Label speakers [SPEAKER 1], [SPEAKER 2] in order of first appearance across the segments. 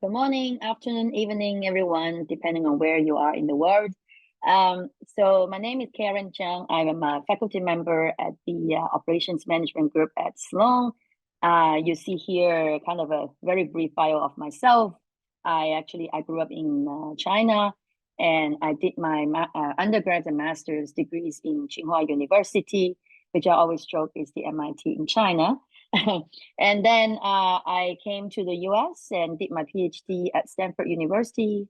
[SPEAKER 1] Good morning, afternoon, evening, everyone, depending on where you are in the world. So my name is Karen Zheng. I'm a faculty member at the Operations Management Group at Sloan. You see here kind of a very brief bio of myself. I grew up in China, and I did my undergrad and master's degrees in Tsinghua University, which I always joke is the MIT in China. And then I came to the US and did my PhD at Stanford University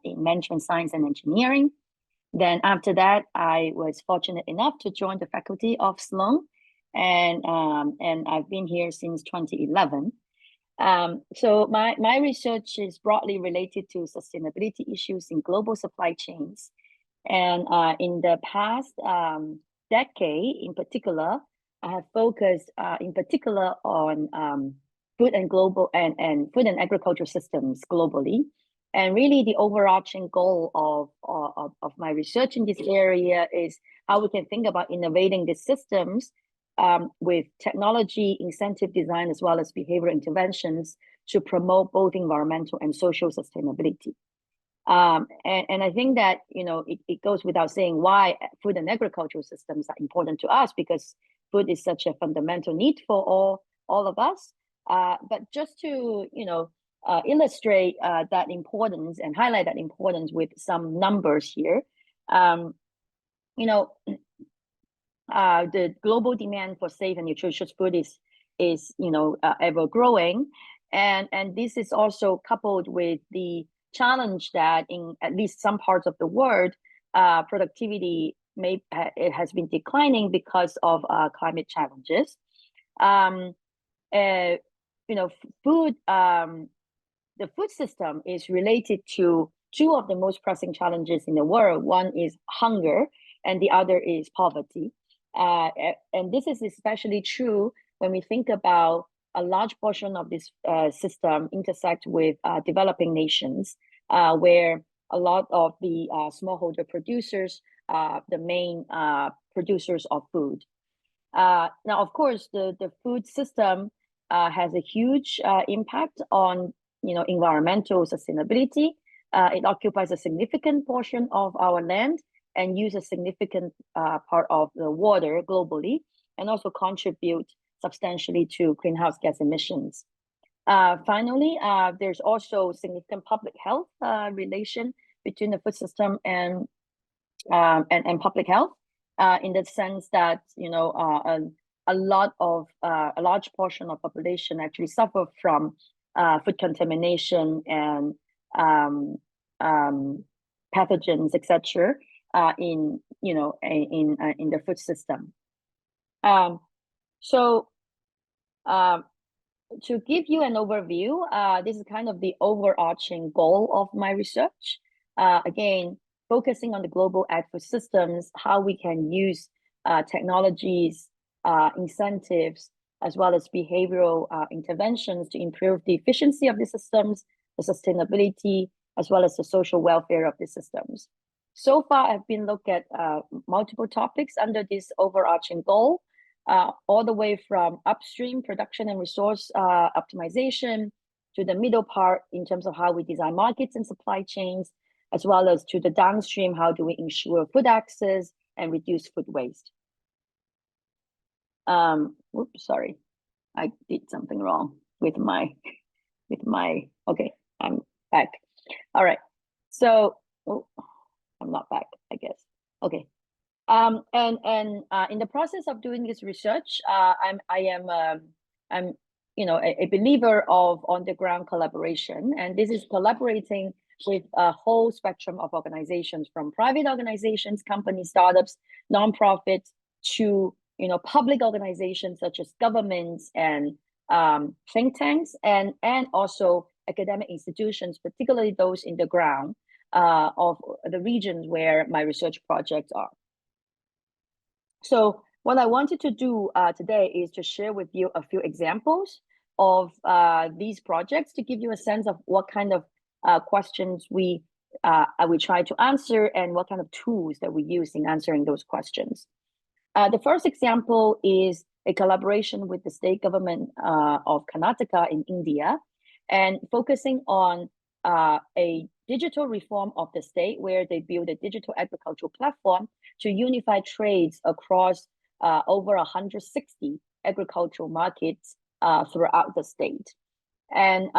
[SPEAKER 1] in management science and engineering. Then after that, I was fortunate enough to join the faculty of Sloan, and I've been here since 2011. So my research is broadly related to sustainability issues in global supply chains. And in the past decade, in particular, I have focused in particular on food and global and food and agriculture systems globally. And really the overarching goal of my research in this area is how we can think about innovating these systems with technology, incentive design, as well as behavioral interventions to promote both environmental and social sustainability. And I think that, it goes without saying why food and agricultural systems are important to us, because food is such a fundamental need for all of us. But just to, illustrate that importance and highlight that importance with some numbers here, the global demand for safe and nutritious food is ever growing. And this is also coupled with the challenge that in at least some parts of the world, productivity it has been declining because of climate challenges. The food system is related to two of the most pressing challenges in the world. One is hunger, and the other is poverty. And this is especially true when we think about a large portion of this system intersect with developing nations, where a lot of the smallholder producers are the main producers of food. Now, of course, the food system has a huge impact on environmental sustainability. It occupies a significant portion of our land and uses a significant part of the water globally, and also contribute substantially to greenhouse gas emissions. Finally, there's also significant public health relation between the food system and public health, in the sense that a large portion of population actually suffer from food contamination and pathogens, etc., in the food system. So to give you an overview, this is kind of the overarching goal of my research. Again, focusing on the global ag food systems, how we can use technologies, incentives, as well as behavioral interventions to improve the efficiency of the systems, the sustainability, as well as the social welfare of the systems. So far, I've been looking at multiple topics under this overarching goal, all the way from upstream production and resource optimization to the middle part in terms of how we design markets and supply chains, as well as to the downstream, how do we ensure food access and reduce food waste. Oops, sorry, I did something wrong with my, okay, I'm back. All right, so I'm not back, I guess. Okay, and in the process of doing this research, I'm a believer of on-the-ground collaboration, and this is collaborating with a whole spectrum of organizations, from private organizations, companies, startups, nonprofits, to public organizations such as governments and think tanks, and also academic institutions, particularly those in the ground of the regions where my research projects are. So what I wanted to do today is to share with you a few examples of these projects to give you a sense of what kind of questions we try to answer and what kind of tools that we use in answering those questions. The first example is a collaboration with the state government of Karnataka in India. and focusing on a digital reform of the state, where they build a digital agricultural platform to unify trades across over 160 agricultural markets throughout the state. And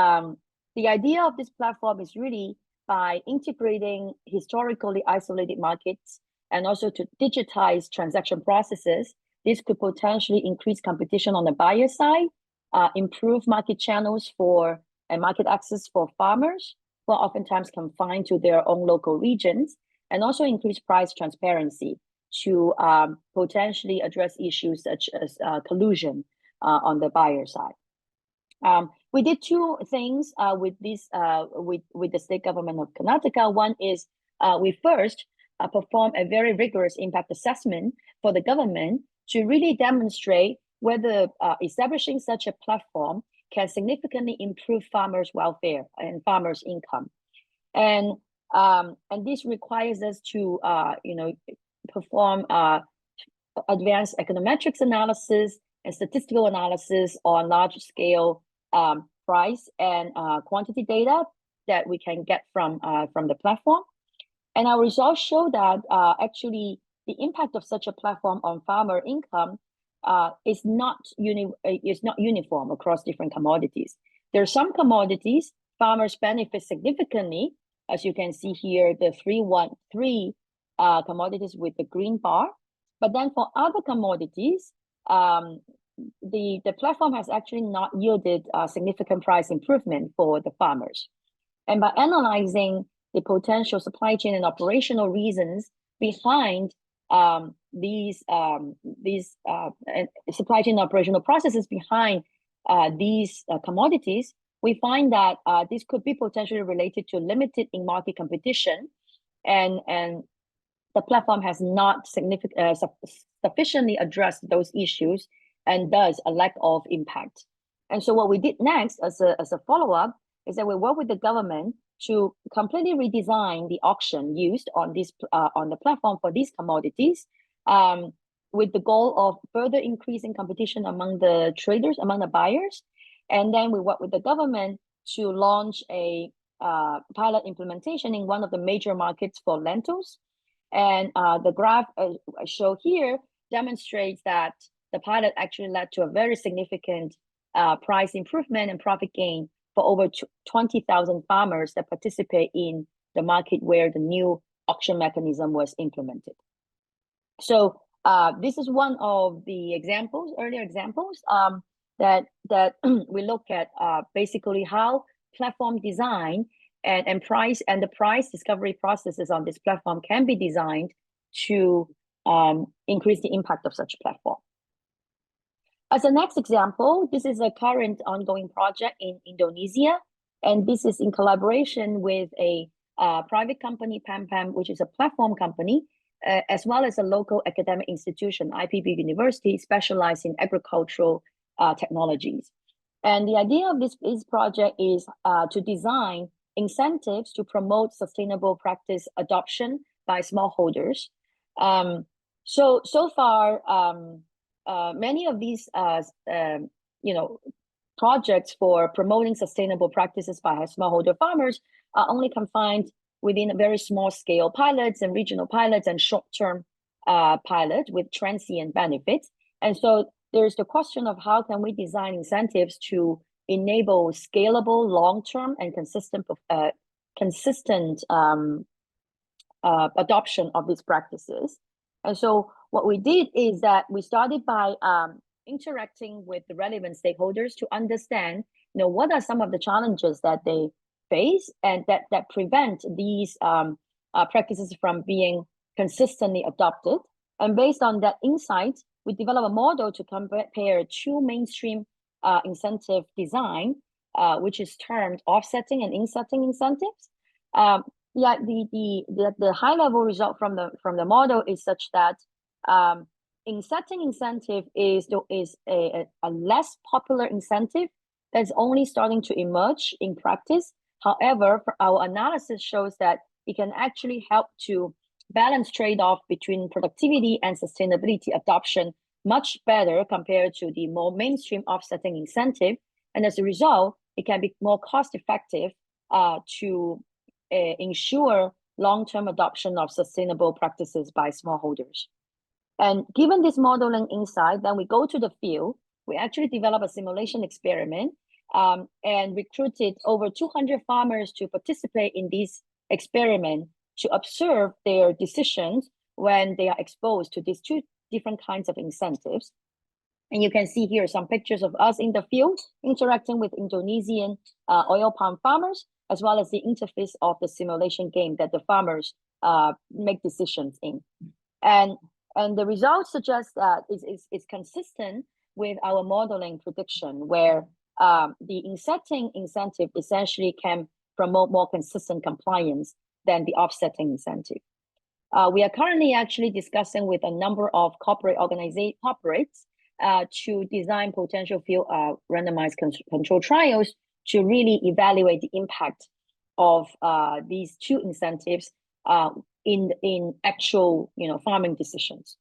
[SPEAKER 1] the idea of this platform is really by integrating historically isolated markets and also to digitize transaction processes, this could potentially increase competition on the buyer side, improve market channels for and market access for farmers who are oftentimes confined to their own local regions, and also increase price transparency to potentially address issues such as collusion on the buyer side. We did two things with this with the state government of Karnataka. One is we first perform a very rigorous impact assessment for the government to really demonstrate whether establishing such a platform can significantly improve farmers' welfare and farmers' income. And this requires us to perform advanced econometrics analysis and statistical analysis on large scale price and quantity data that we can get from the platform. And our results show that actually the impact of such a platform on farmer income is not uniform across different commodities. There are some commodities farmers benefit significantly, as you can see here, the 313 commodities with the green bar. But then for other commodities, the platform has actually not yielded significant price improvement for the farmers. And by analyzing the potential supply chain and operational reasons behind these supply chain operational processes behind these commodities, we find that this could be potentially related to limited in-market competition, and the platform has not sufficiently addressed those issues, and thus a lack of impact. And so what we did next as a follow-up is that we worked with the government to completely redesign the auction used on this on the platform for these commodities, with the goal of further increasing competition among the traders, among the buyers. And then we worked with the government to launch a pilot implementation in one of the major markets for lentils. And the graph I show here demonstrates that the pilot actually led to a very significant price improvement and profit gain for over 20,000 farmers that participate in the market where the new auction mechanism was implemented. So this is one of the earlier examples that we look at basically how platform design and price and the price discovery processes on this platform can be designed to increase the impact of such a platform. As a next example, this is a current ongoing project in Indonesia, and this is in collaboration with a private company, PAM, which is a platform company, as well as a local academic institution, IPB University, specialized in agricultural technologies. And the idea of this project is to design incentives to promote sustainable practice adoption by smallholders. So far, many of these projects for promoting sustainable practices by smallholder farmers are only confined within a very small scale pilots and regional pilots and short-term pilots with transient benefits. And so there's the question of how can we design incentives to enable scalable, long-term, and consistent adoption of these practices. And so what we did is that we started by interacting with the relevant stakeholders to understand, what are some of the challenges that they face and that prevent these practices from being consistently adopted. And based on that insight, we developed a model to compare two mainstream incentive design, which is termed offsetting and insetting incentives. The high level result from the model is such that insetting incentive is a less popular incentive that's only starting to emerge in practice. However, our analysis shows that it can actually help to balance trade-off between productivity and sustainability adoption much better compared to the more mainstream offsetting incentive. And as a result, it can be more cost effective to ensure long-term adoption of sustainable practices by smallholders. And given this modeling insight, then we go to the field. We actually develop a simulation experiment and recruited over 200 farmers to participate in this experiment to observe their decisions when they are exposed to these two different kinds of incentives. And you can see here some pictures of us in the field interacting with Indonesian oil palm farmers, as well as the interface of the simulation game that the farmers make decisions in. And the results suggest that it's consistent with our modeling prediction, where the insetting incentive essentially can promote more consistent compliance than the offsetting incentive. We are currently actually discussing with a number of corporates to design potential field randomized control trials to really evaluate the impact of these two incentives in actual farming decisions.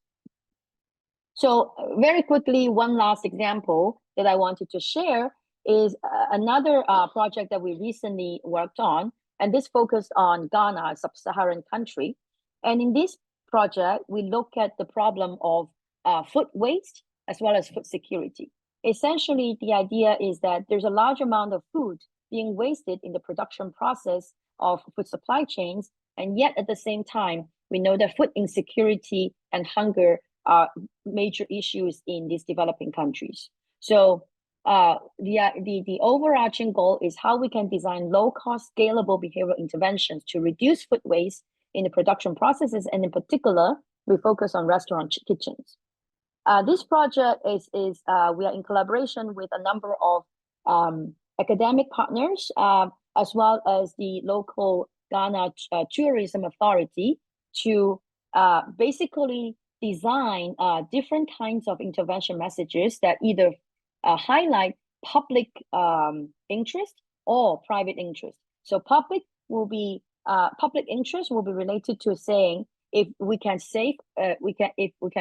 [SPEAKER 1] So very quickly, one last example that I wanted to share is another project that we recently worked on, and this focused on Ghana, a sub-Saharan country. And in this project, we look at the problem of food waste as well as food security. Essentially, the idea is that there's a large amount of food being wasted in the production process of food supply chains, and yet at the same time, we know that food insecurity and hunger are major issues in these developing countries. So the overarching goal is how we can design low-cost, scalable behavioral interventions to reduce food waste in the production processes, and in particular, we focus on restaurant kitchens. This project is we are in collaboration with a number of academic partners, as well as the local Ghana Tourism Authority, to basically design different kinds of intervention messages that either highlight public interest or private interest. So public interest will be related to saying, if we can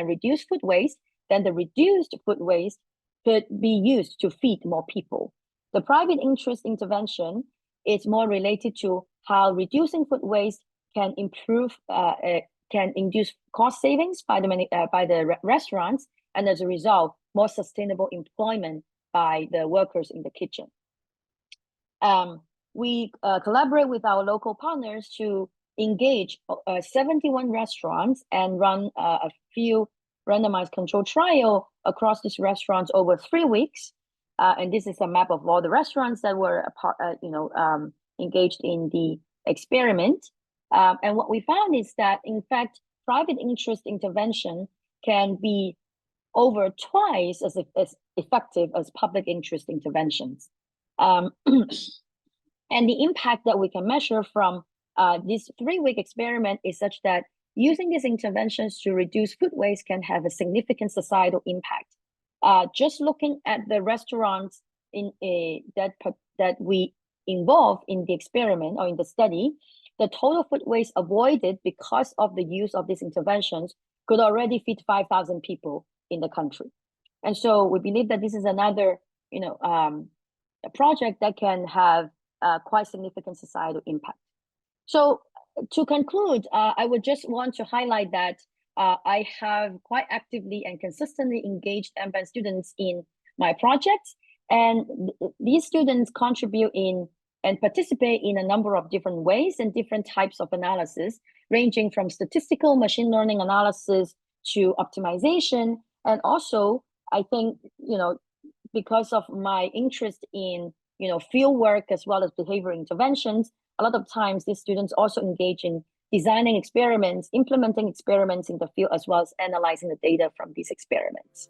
[SPEAKER 1] reduce food waste, then the reduced food waste could be used to feed more people. The private interest intervention is more related to how reducing food waste can induce cost savings by the restaurants, and as a result, more sustainable employment by the workers in the kitchen. We collaborate with our local partners to engage 71 restaurants and run a few randomized control trial across these restaurants over 3 weeks. And this is a map of all the restaurants that were engaged in the experiment. And what we found is that, in fact, private interest intervention can be over twice as effective as public interest interventions. And the impact that we can measure from this 3-week experiment is such that using these interventions to reduce food waste can have a significant societal impact. Just looking at the restaurants that we involved in the experiment or in the study, the total food waste avoided because of the use of these interventions could already feed 5,000 people in the country. And so we believe that this is another, a project that can have quite significant societal impact. So to conclude, I would just want to highlight that I have quite actively and consistently engaged MBAn students in my projects, and these students contribute in and participate in a number of different ways and different types of analysis, ranging from statistical machine learning analysis to optimization. And also, I think, because of my interest in, field work as well as behavior interventions, a lot of times these students also engage in designing experiments, implementing experiments in the field, as well as analyzing the data from these experiments.